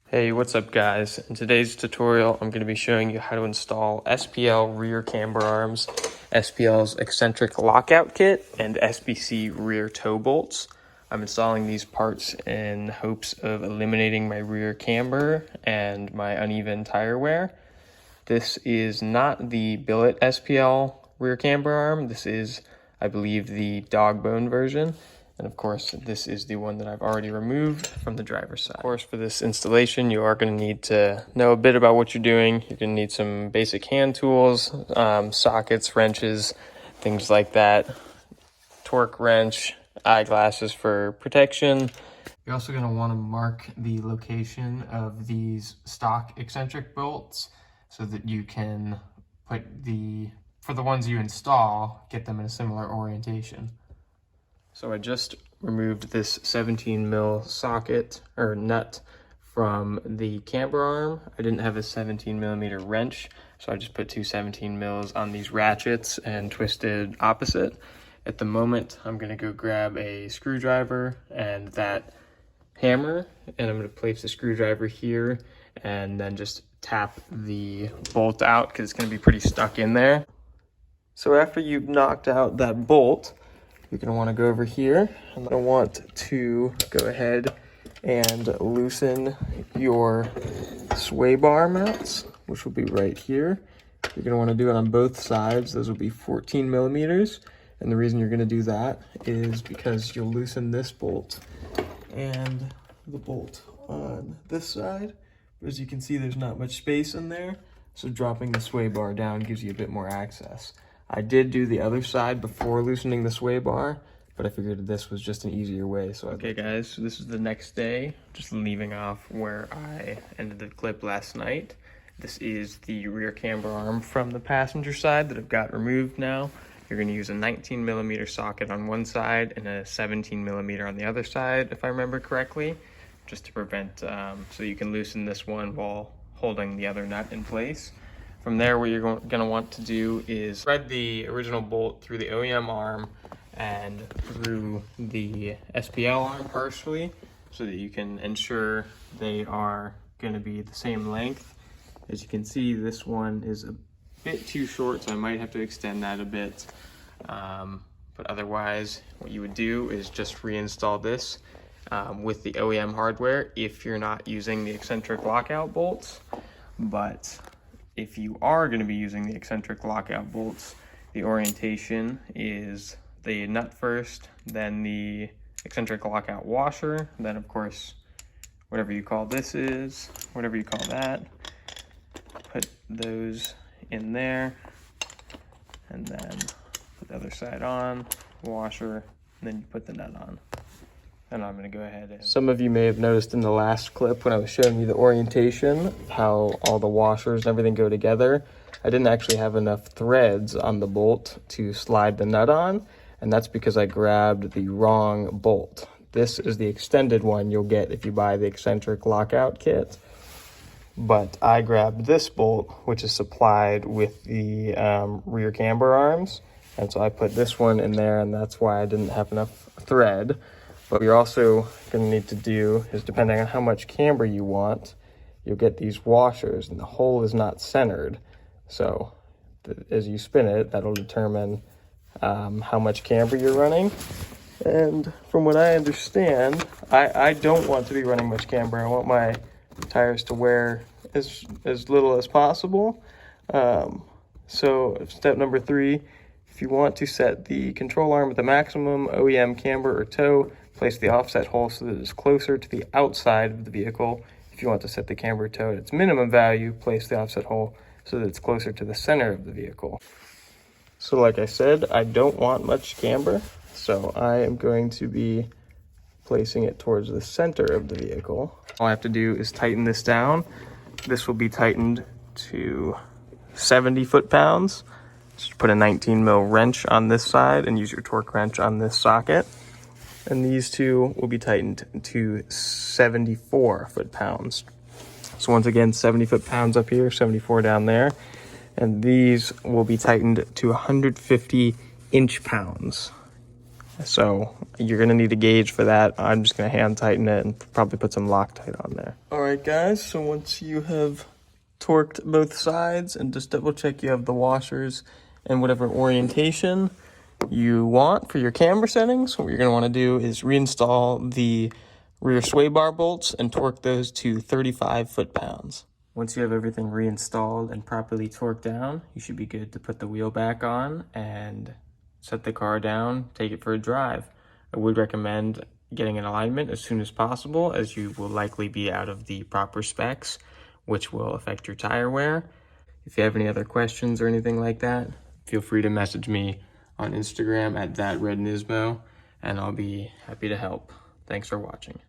Hey, what's up guys? In today's tutorial, I'm going to be showing you how to install SPL rear camber arms, SPL's Eccentric Lockout Kit, and SBC rear toe bolts. I'm installing these parts in hopes of eliminating my rear camber and my uneven tire wear. This is not the billet SPL rear camber arm. This is, I believe, the Dogbone version. And of course, this is the one that I've already removed from the driver's side. Of course, for this installation, you are going to need to know a bit about what you're doing. You're going to need some basic hand tools, sockets, wrenches, things like that. Torque wrench, eyeglasses for protection. You're also going to want to mark the location of these stock eccentric bolts so that you can put for the ones you install, get them in a similar orientation. So I just removed this 17 mil socket or nut from the camber arm. I didn't have a 17 millimeter wrench, so I just put two 17 mils on these ratchets and twisted opposite. At the moment, I'm gonna go grab a screwdriver and that hammer, and I'm gonna place the screwdriver here and then just tap the bolt out because it's gonna be pretty stuck in there. So after you've knocked out that bolt, you're going to want to go over here and I want to go ahead and loosen your sway bar mounts, which will be right here. You're going to want to do it on both sides. Those will be 14 millimeters. And the reason you're going to do that is because you'll loosen this bolt and the bolt on this side. But as you can see, there's not much space in there. So dropping the sway bar down gives you a bit more access. I did do the other side before loosening the sway bar, but I figured this was just an easier way. So okay guys, so this is the next day, just leaving off where I ended the clip last night. This is the rear camber arm from the passenger side that I've got removed now. You're going to use a 19 millimeter socket on one side and a 17 millimeter on the other side, if I remember correctly, just to prevent, so you can loosen this one while holding the other nut in place. From there, what you're going to want to do is thread the original bolt through the OEM arm and through the SPL arm partially so that you can ensure they are going to be the same length. As you can see, this one is a bit too short, so I might have to extend that a bit. But otherwise, what you would do is just reinstall this with the OEM hardware if you're not using the eccentric lockout bolts. But if you are going to be using the eccentric lockout bolts, the orientation is the nut first, then the eccentric lockout washer, then of course, whatever you call this is, whatever you call that, put those in there, and then put the other side on, washer, and then you put the nut on. And I'm going to go ahead and... Some of you may have noticed in the last clip when I was showing you the orientation, how all the washers and everything go together. I didn't actually have enough threads on the bolt to slide the nut on, and that's because I grabbed the wrong bolt. This is the extended one you'll get if you buy the Eccentric Lockout Kit. But I grabbed this bolt, which is supplied with the rear camber arms, and so I put this one in there, and that's why I didn't have enough thread. What you're also going to need to do is, depending on how much camber you want, you'll get these washers, and the hole is not centered. So as you spin it, that'll determine how much camber you're running. And from what I understand, I don't want to be running much camber. I want my tires to wear as little as possible. So step number 3, if you want to set the control arm at the maximum OEM camber or toe, place the offset hole so that it's closer to the outside of the vehicle. If you want to set the camber toe at its minimum value, place the offset hole so that it's closer to the center of the vehicle. So like I said, I don't want much camber, so I am going to be placing it towards the center of the vehicle. All I have to do is tighten this down. This will be tightened to 70 foot-pounds. Just put a 19 mil wrench on this side and use your torque wrench on this socket. And these two will be tightened to 74 foot-pounds. So once again, 70 foot-pounds up here, 74 down there. And these will be tightened to 150 inch-pounds. So you're gonna need a gauge for that. I'm just gonna hand tighten it and probably put some Loctite on there. All right, guys, so once you have torqued both sides and just double check you have the washers and whatever orientation you want for your camber settings, what you're gonna wanna do is reinstall the rear sway bar bolts and torque those to 35 foot-pounds. Once you have everything reinstalled and properly torqued down, you should be good to put the wheel back on and set the car down, take it for a drive. I would recommend getting an alignment as soon as possible, as you will likely be out of the proper specs, which will affect your tire wear. If you have any other questions or anything like that, feel free to message me on Instagram at thatrednismo, and I'll be happy to help. Thanks for watching.